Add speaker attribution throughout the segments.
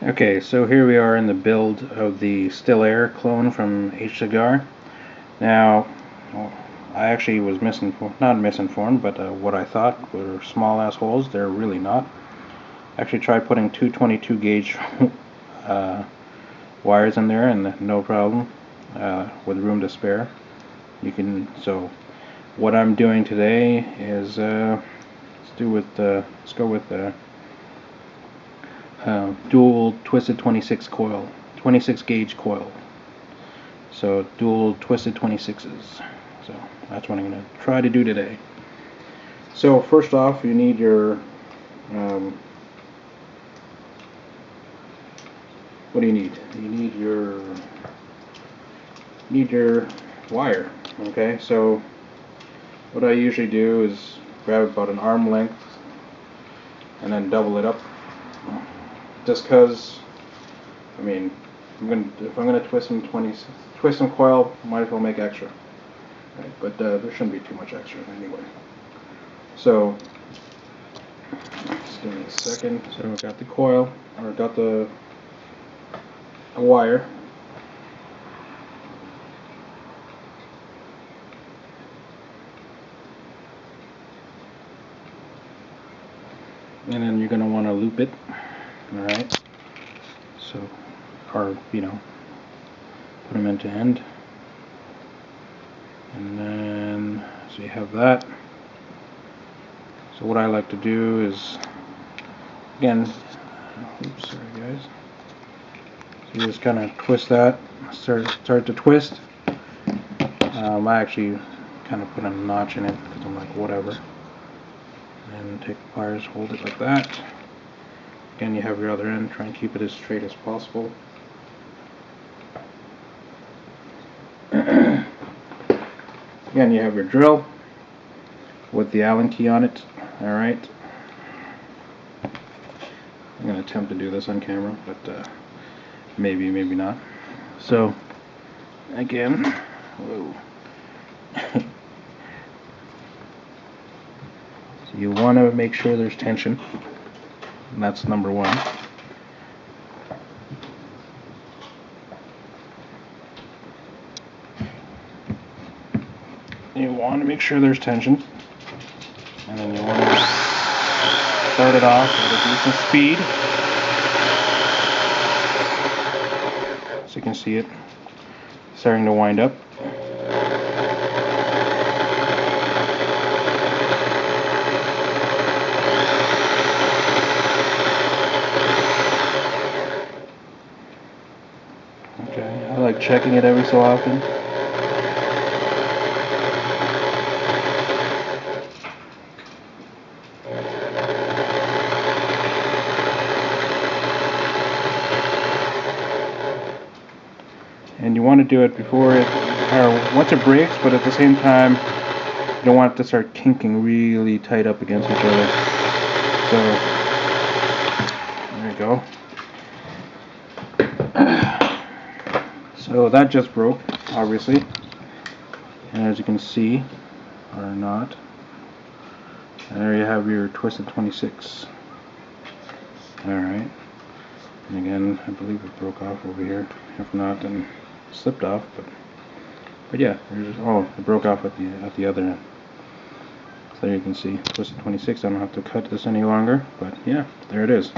Speaker 1: Okay, so here we are in the build of the Still Air clone from H-Cigar. Now, I actually was not misinformed, but what I thought were small ass holes, they're really not. I actually tried putting 222 gauge wires in there, and no problem, with room to spare. So what I'm doing today is let's go with the dual twisted 26 gauge coil. So dual twisted 26s. So that's what I'm going to try to do today. So first off, you need your what do you need? You need your wire. Okay, so what I usually do is grab about an arm length and then double it up. Just because, I mean, if I'm gonna twist some coil, might as well make extra. Right? But there shouldn't be too much extra anyway. So just give me a second. So I got the coil, or got the wire. And then you're gonna want to loop it. Alright, so, or, put them end to end, and then, so you have that. So what I like to do is, again, oops, sorry guys, so you just kind of twist that, start to twist. I actually kind of put a notch in it, because I'm like, whatever, and take the pliers, hold it like that. Again, you have your other end, try and keep it as straight as possible. Again, you have your drill with the Allen key on it. Alright. I'm going to attempt to do this on camera, but maybe not. So, again, whoa. So you want to make sure there's tension. And that's number one. You want to make sure there's tension, and then you want to start it off at a decent speed, so you can see it starting to wind up. Okay, I like checking it every so often. And you want to do it before once it breaks, but at the same time, you don't want it to start kinking really tight up against each other. So, there you go. So that just broke, obviously. And as you can see, or not, there you have your twisted 26. Alright. And again, I believe it broke off over here. If not, then it slipped off. But yeah, it broke off at the other end. So there you can see, twisted 26. I don't have to cut this any longer, but yeah, there it is.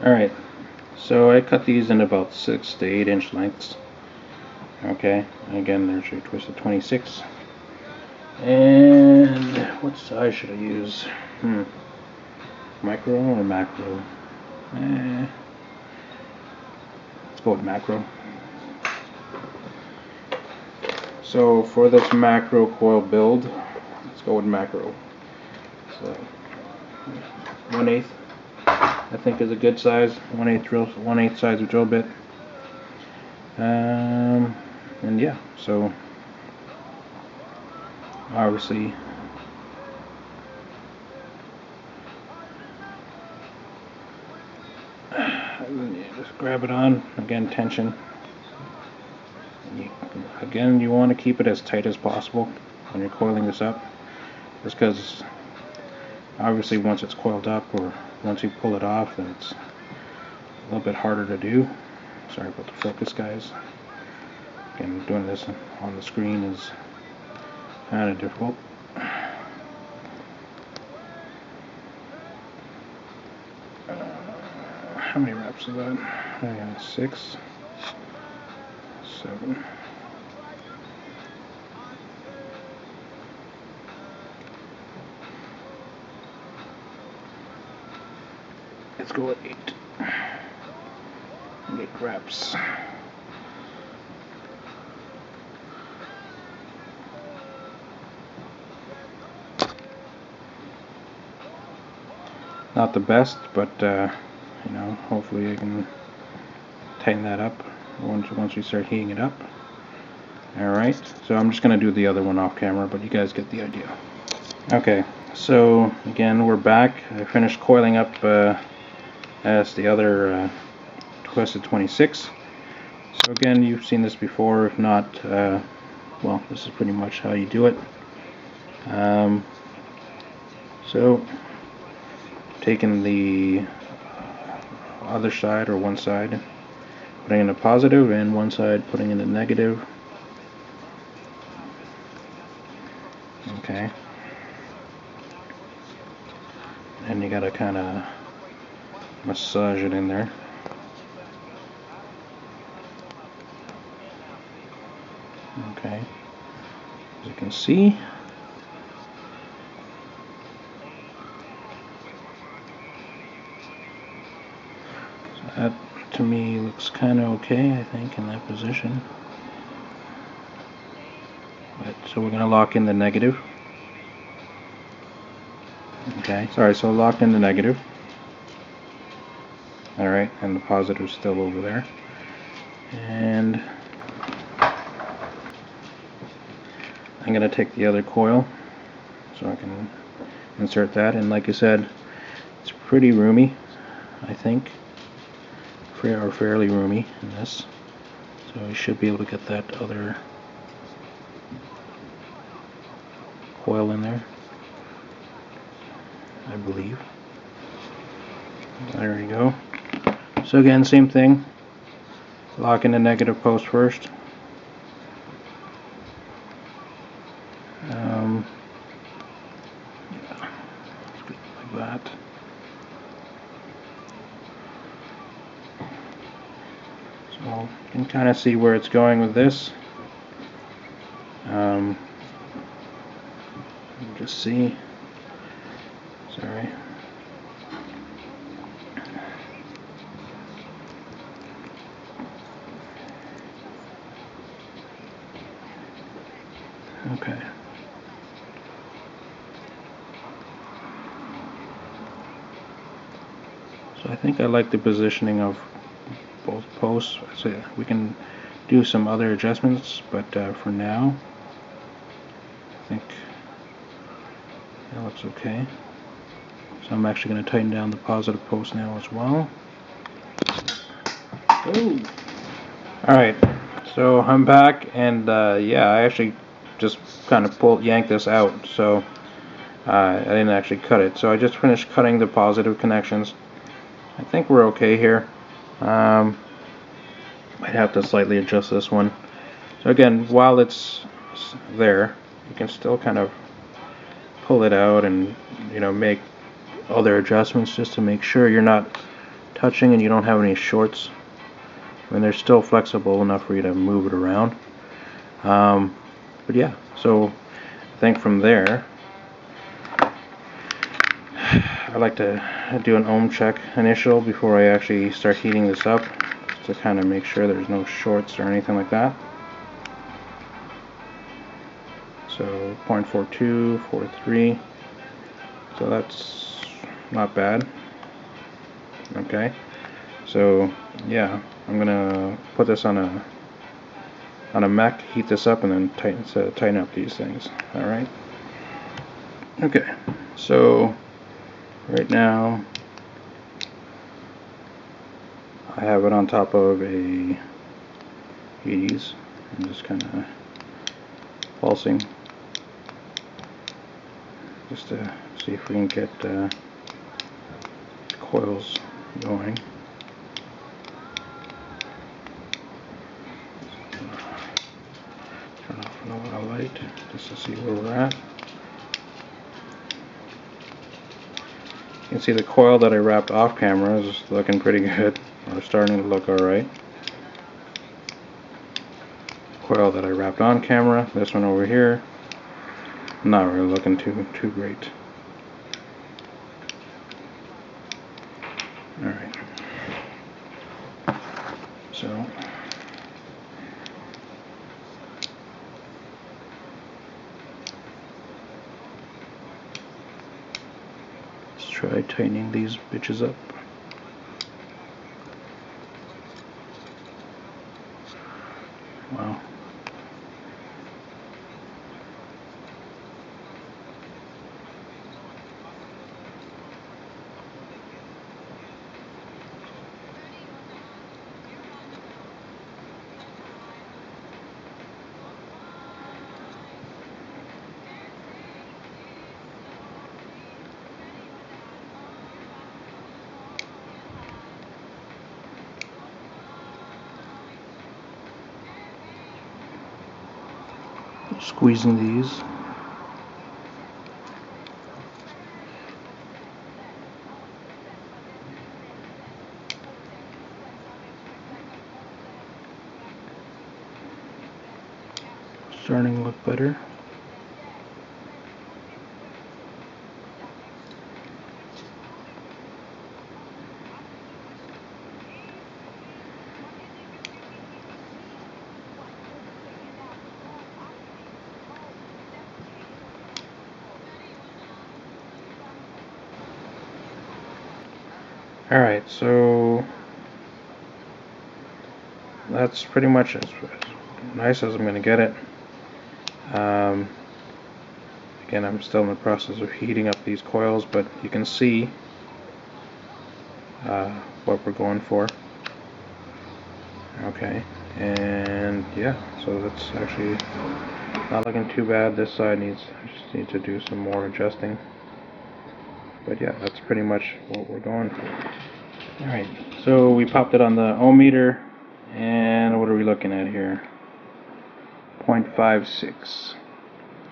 Speaker 1: Alright, so I cut these in about 6 to 8 inch lengths. Okay, and again, there's your twisted 26. And what size should I use? Micro or macro? Let's go with macro. So for this macro coil build, let's go with macro. So 1/8, I think, is a good size. 1/8 size of drill bit. And yeah, so obviously you just grab it on, again, tension. Again, you want to keep it as tight as possible when you're coiling this up, just because obviously once it's coiled up, or once you pull it off, then it's a little bit harder to do. Sorry about the focus, guys. Again, doing this on the screen is kind of difficult. How many reps is that? I got 6, 7. Let's go with 8. 8 reps. Not the best, but you know, hopefully I can tighten that up once we start heating it up. Alright, so I'm just going to do the other one off camera, but you guys get the idea. Okay, so again, we're back. I finished coiling up as the other Twisted 26. So again, you've seen this before. If not, well, this is pretty much how you do it. So taking the other side, or one side, putting in a positive, and one side putting in a negative. Okay. And you gotta kind of massage it in there. Okay. As you can see, that to me looks kind of okay, I think, in that position. But, so we're going to lock in the negative. Okay, sorry, so locked in the negative. Alright, and the positive's still over there. And I'm going to take the other coil so I can insert that. And like I said, it's pretty roomy, I think. Or fairly roomy in this. So we should be able to get that other coil in there, I believe. There we go. So again, same thing. Lock in the negative post first. Like that. So you can kind of see where it's going with this. Just see. Sorry. Okay. So I think I like the positioning of both posts. So we can do some other adjustments, but for now, I think that looks okay. So I'm actually going to tighten down the positive post now as well. Ooh. Alright, so I'm back, and yeah, I actually just kind of yanked this out, so I didn't actually cut it. So I just finished cutting the positive connections. I think we're okay here. Might have to slightly adjust this one. So again, while it's there, you can still kind of pull it out and, you know, make other adjustments just to make sure you're not touching and you don't have any shorts. I mean, they're still flexible enough for you to move it around. But yeah, so I think from there, I like to do an ohm check initial before I actually start heating this up, to kind of make sure there's no shorts or anything like that. So 0.42, 0.43, so that's not bad. Okay, so yeah, I'm gonna put this on a mech, heat this up, and then tighten up these things. All right. Okay, so right now I have it on top of a Hades. I'm just kind of pulsing just to see if we can get coils going. Turn off another light just to see where we're at. You can see the coil that I wrapped off camera is looking pretty good, or starting to look alright. Coil that I wrapped on camera, this one over here, not really looking too great. Alright. So let's try tightening these bitches up. Wow. Squeezing these. Starting to look better. Alright, so that's pretty much as nice as I'm going to get it. Again, I'm still in the process of heating up these coils, but you can see what we're going for. Okay, and yeah, so that's actually not looking too bad. This side I just need to do some more adjusting. But yeah, that's pretty much what we're going for. Alright, so we popped it on the ohm meter, and what are we looking at here? 0.56.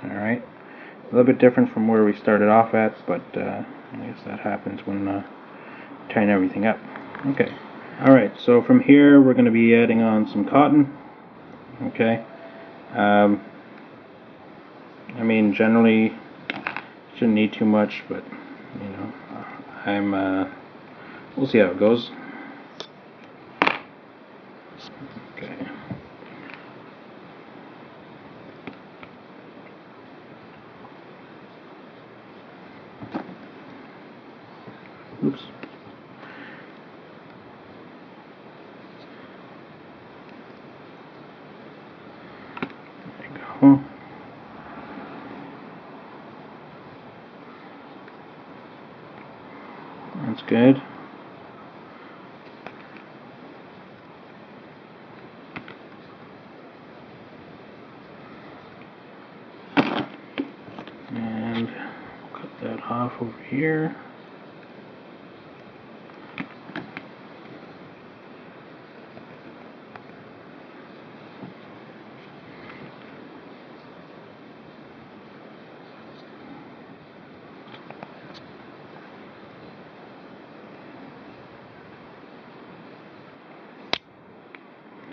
Speaker 1: Alright, a little bit different from where we started off at, but I guess that happens when tying everything up. Okay, alright, so from here we're going to be adding on some cotton. Okay, I mean, generally shouldn't need too much, but you know, we'll see how it goes. Okay. Oops. There you go. That's good. And cut that off over here.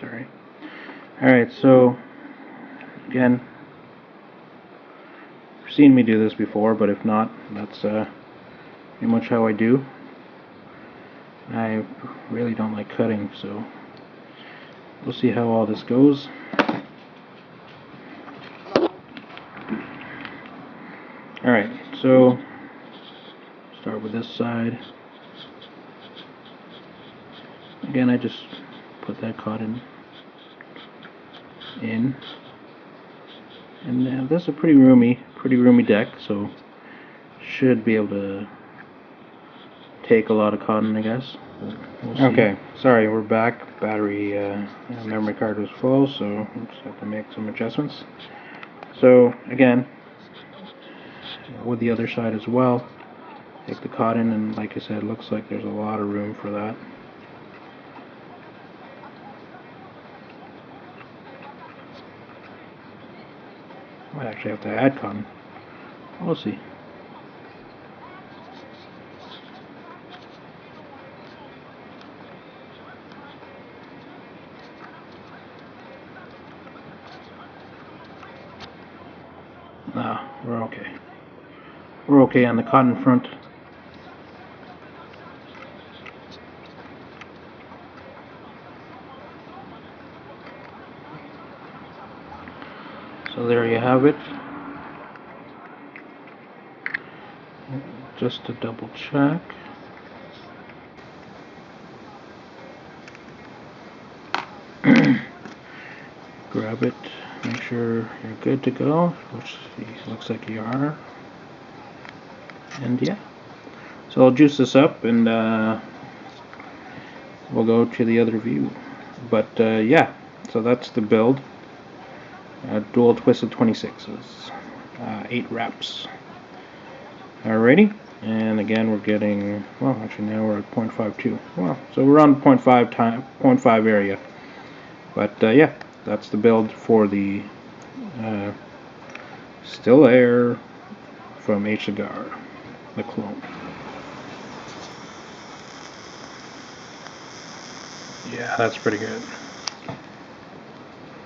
Speaker 1: Sorry. Alright, so again, you've seen me do this before, but if not, that's pretty much how I do. I really don't like cutting, so we'll see how all this goes. Alright, so start with this side. Again, I just put that cotton in, and this is a pretty roomy deck, so should be able to take a lot of cotton, I guess. We'll see. Okay, sorry, we're back. Battery memory card was full, so we just have to make some adjustments. So again, with the other side as well, take the cotton, and like I said, it looks like there's a lot of room for that. Might actually have to add cotton. We'll see. Nah, we're okay. We're okay on the cotton front. So there you have it. Just to double check. Grab it, make sure you're good to go, which looks like you are. And yeah, so I'll juice this up and we'll go to the other view. But yeah, so that's the build. Dual twisted 26s, 8 wraps. Alrighty, and again we're getting, well actually now we're at 0.52. Well, so we're on 0.5 area. But yeah, that's the build for the Still Air from H Cigar, the clone. Yeah, that's pretty good.